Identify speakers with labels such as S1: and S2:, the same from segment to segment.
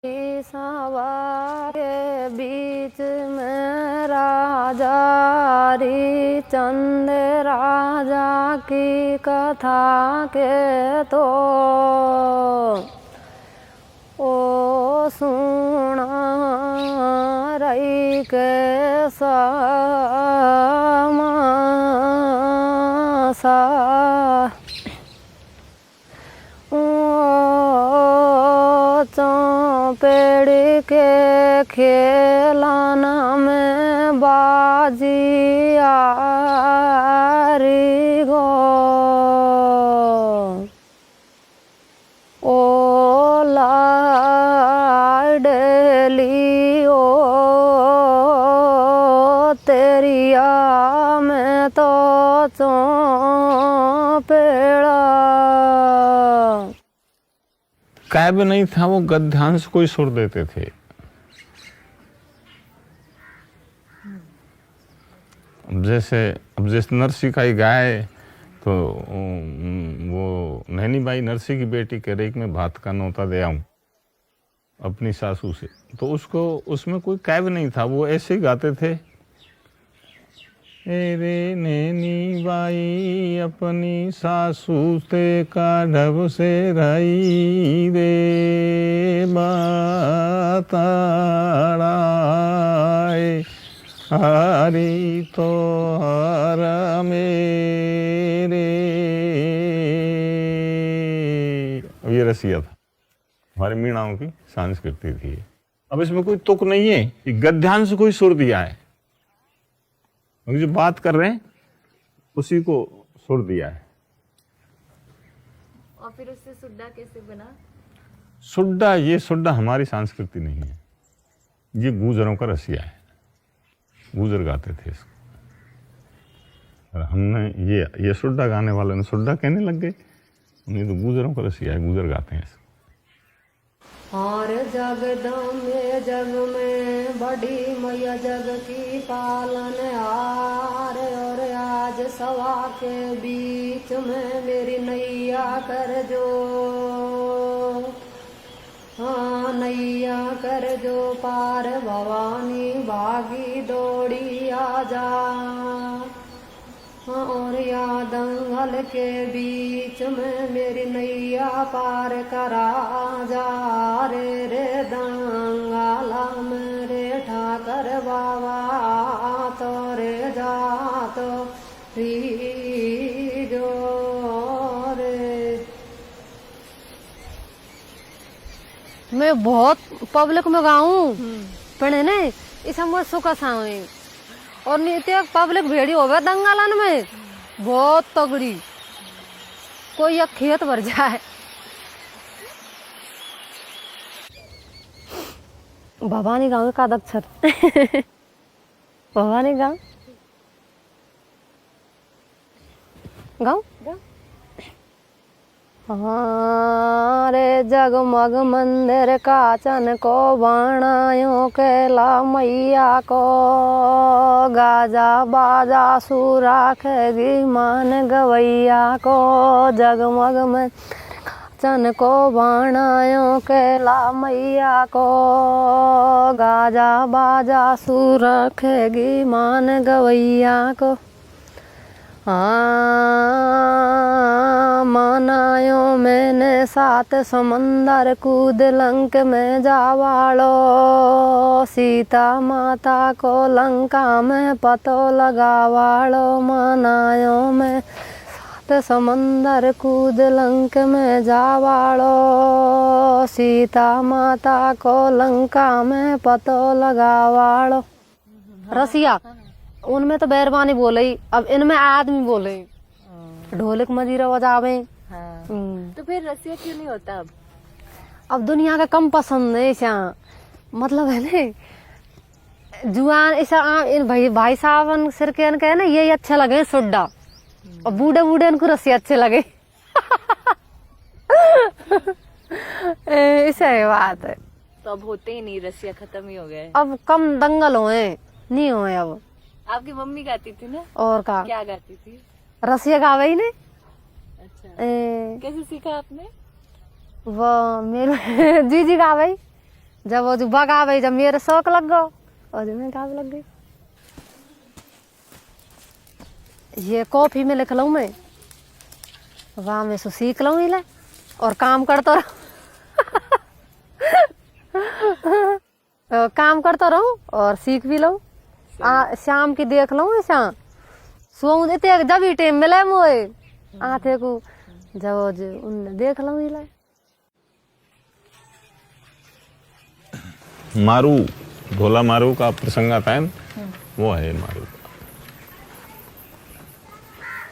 S1: सभा के बीच में राजा हरिश्चंद्र राजा की कथा के तो ओ सुना रही के समासा पेड़ के खेलाना में बाजी आरी गो ओ लाडली ओ तेरिया में तो चौपेड़ा
S2: काव्य नहीं था, वो गद्यांश को ही सुर देते थे। अब जैसे नरसी का ही गाय तो वो नैनी बाई नरसी की बेटी कह रही कि मैं भात का नौता दे आऊं अपनी सासू से, तो उसको उसमें कोई काव्य नहीं था, वो ऐसे ही गाते थे। रे नैनी बाई अपनी सासू ते का ढब से रही रे बताड़ाए हरी तो हर मेरे। ये रसिया था, हमारी मीणाओं की संस्कृति थी। अब इसमें कोई तुक नहीं है, ये गद्यांश को ही सुर दिया है, जो बात कर रहे हैं उसी को सुर दिया है।
S3: और फिर उससे सुड्डा कैसे बना?
S2: सुड्डा, ये सुड्डा हमारी संस्कृति नहीं है, ये गूजरों का रसिया है, गूजर गाते थे इसको। और हमने ये सुड्डा गाने वाले ने सुड्डा कहने लग गए, उन्हें तो गूजरों का रसिया है, गूजर गाते हैं इसको।
S1: और जगदम्बे जग में बड़ी मैया जग की पालन हार, और आज सभा के बीच में मेरी नैया कर जो, हाँ नैया कर जो पार भवानी भागी दौड़ी आजा। और या दंगल के बीच में मेरी नैया पार करा जा रे रे दंगाला मेरे ठाकर बाबा तो रे जा तो री जो रे। मैं बहुत पब्लिक में गाऊं पढ़े ने इस हम सुखा सावे और नित्य पब्लिक भेड़ी होवे दंगालन में बहुत तगड़ी, कोई एक खेत भर जाए। भवानी गांव का अक्षर भवानी गांव हाँ रे जगमग मंदिर काचन को बाणायों केला मैया को गाजा बाजा सूरा खेगी मान गवैया को। जगमग में काचन को बाणायों केला मैया को गाजा बाजा सूरा खेगी मान गवैया को। हाँ मनायो मैंने सात समंदर कूद लंक में जावाड़ो, सीता माता को लंका में पतो लगावाड़ो। मनायो मैं सात समंदर कूद लंक में जावाड़ो, सीता माता को लंका में पतो लगावाड़ो। रसिया उनमें तो बैरवानी बोले, अब इनमें आदमी बोले, ढोलक मजीरा बजावे।
S3: हाँ। तो फिर रसिया क्यों नहीं होता
S1: अब दुनिया का कम पसंद है ऐसा, मतलब है ना जुआन ऐसा इन भाई साहब सिर के इनके ना यही अच्छे लगे सुड्डा, और बूढ़े बूढ़े इनको रसिया अच्छे लगे ऐसा है बात है।
S3: तो अब होते ही नहीं, रसिया खत्म ही हो गए।
S1: अब कम दंगल हुए नहीं हुए अब।
S3: आपकी मम्मी गाती थी ना?
S1: और का
S3: क्या गाती थी?
S1: रसिया गावे ही ने।
S3: अच्छा कैसे सीखा आपने?
S1: वो मेरे जीजी गावे। जब वो जो बगावे जब मेरे शौक लग गो और जो मैं गावे लग गई। ये कॉफी में लिख लूँ मैं, वहाँ में सो सीख लूँ इले और काम करता रहूँ। काम करता रहूँ और सीख भी लूँ। शाम की देख लूँ शाम सोऊं देते जब ही टाइम मिले मोए आते को जब उन देख लूँ इले।
S2: मारू, ढोला मारू का प्रसंग आता है, वो है मारू का।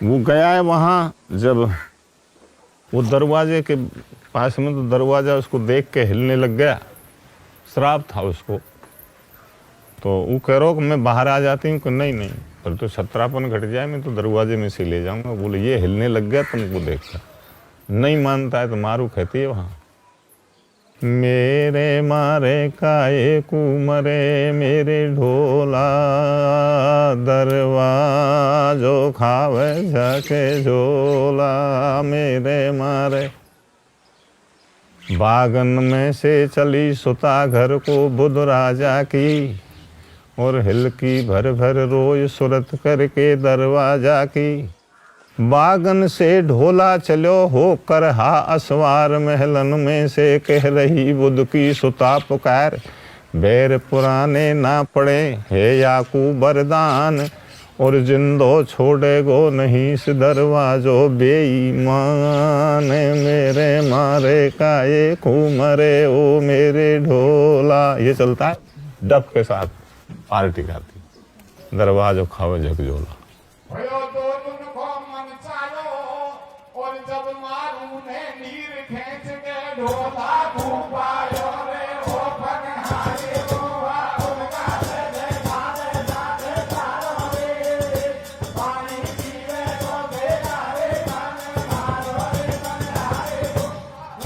S2: वो गया है वहाँ, जब वो दरवाजे के पास में, तो दरवाजा उसको देख के हिलने लग गया। श्राप था उसको। तो वो कह रहा कि मैं बाहर आ जाती हूँ कि नहीं नहीं, पर तो छत्रापन घट जाए मैं तो दरवाजे में से ले जाऊंगा। बोले ये हिलने लग गया तुमको देखकर। नहीं मानता है तो मारू कहती है वहाँ, मेरे मारे काए कुमरे मेरे ढोला दरवाजो खावे झके झोला। मेरे मारे बागन में से चली सुता घर को बुध राजा की, और हिलकी भर भर रोज सुरत करके दरवाजा की। बागन से ढोला चलो हो कर हा असवार, महलन में से कह रही बुध की सुता पुकार। बैर पुराने ना पड़े है याकू बरदान, और जिंदो छोड़े गो नहीं से दरवाजो बेईमान। मेरे मारे काए कुमरे ओ मेरे ढोला। ये चलता है डब के साथ पार्टी खाती, दरवाजो खावे झकझोला।
S4: भयो तो तुमको मन चालो, और जब मारू ने नीर खींच के ढोला घुमायो रे हो पनहारे गोवा। उनका से देखा दे जाते चालो रे, पानी पीवे तो बेला रे काने मारो रे पनहारे गो।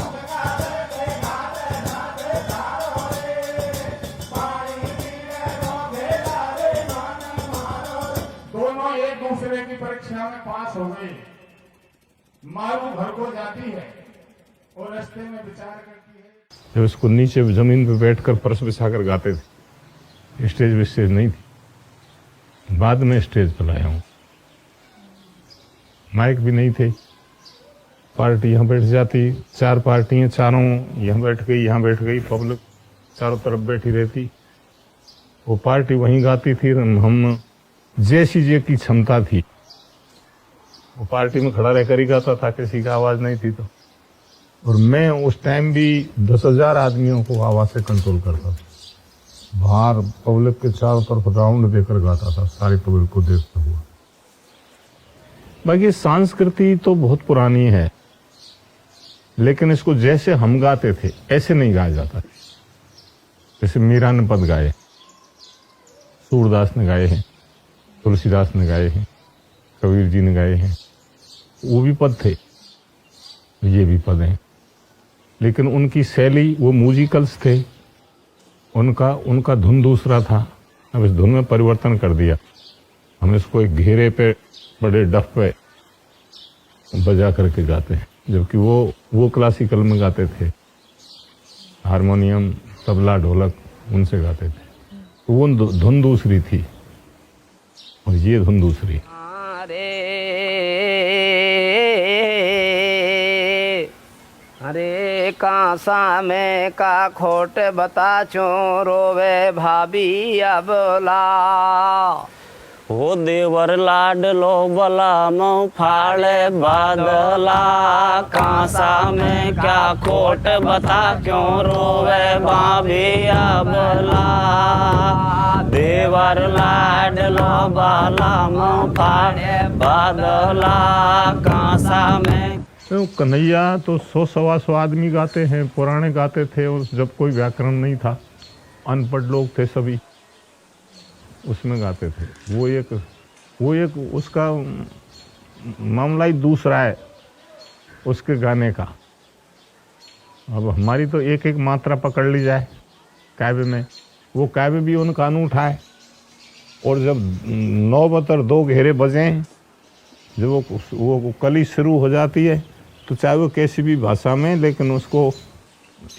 S4: उनका से देखा दे जाते चालो रे, पानी पीवे तो बेला रे काने मारो रे। दोनों एक दूसरे की परीक्षा में पास हो गए। मारू घर को जाती है और रास्ते में विचार करती है।
S2: जब उसको नीचे जमीन पे बैठकर फर्श बिछाकर गाते थे, स्टेज विस्टेज नहीं थी। बाद में स्टेज पर लाया हूँ, माइक भी नहीं थे। पार्टी यहाँ बैठ जाती, 4 पार्टियाँ, चारों यहाँ बैठ गई, यहाँ बैठ गई, पब्लिक चारों तरफ बैठी रहती। वो पार्टी वहीं गाती थी, हम जैसी जे की क्षमता थी वो पार्टी में खड़ा रहकर ही गाता था, किसी का आवाज नहीं थी तो। और मैं उस टाइम भी 10,000 आदमियों को आवाज से कंट्रोल करता था। बाहर पब्लिक के चारों तरफ राउंड देकर गाता था, सारी पब्लिक को देखता हुआ। बाकी संस्कृति तो बहुत पुरानी है, लेकिन इसको जैसे हम गाते थे ऐसे नहीं गाया जाता। जैसे मीरा ने पद गाए, सूरदास ने गाए हैं, तुलसीदास ने गाए हैं, कबीर जी ने गाए हैं, वो भी पद थे, ये भी पद हैं। लेकिन उनकी शैली, वो म्यूजिकल्स थे, उनका धुन दूसरा था। अब इस धुन में परिवर्तन कर दिया। हम इसको एक घेरे पे बड़े डफ पे बजा करके गाते हैं, जबकि वो क्लासिकल में गाते थे, हारमोनियम, तबला, ढोलक उनसे गाते थे। तो वो धुन दूसरी थी और ये धुन दूसरी।
S5: अरे कांसा में का खोट बता चो रोवे भाभी अबला। हो देवर लाडलो बला मऊ फाड़े बादला। कांसा में क्या खोट बता क्यों रोवे भाभी अबला। देवर लाडलो बला मऊ फाड़े बादला। कांसा में
S2: तो कन्हैया तो 100-125 आदमी गाते हैं, पुराने गाते थे। और जब कोई व्याकरण नहीं था, अनपढ़ लोग थे सभी, उसमें गाते थे। वो एक उसका मामला ही दूसरा है उसके गाने का। अब हमारी तो एक एक मात्रा पकड़ ली जाए काव्य में, वो काव्य भी उनका अनूठा है। और जब 9-2 घेरे बजें, जब वो कली शुरू हो जाती है, तो चाहे वो कैसी भी भाषा में, लेकिन उसको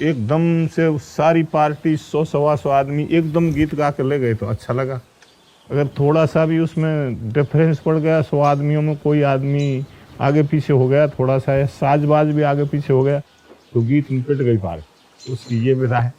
S2: एकदम से सारी पार्टी 100-125 आदमी एकदम गीत गा के ले गए तो अच्छा लगा। अगर थोड़ा सा भी उसमें डिफरेंस पड़ गया, 100 आदमियों में कोई आदमी आगे पीछे हो गया, थोड़ा सा साजबाज भी आगे पीछे हो गया, तो गीत में पिट गई पार्टी। उसकी ये विधा है।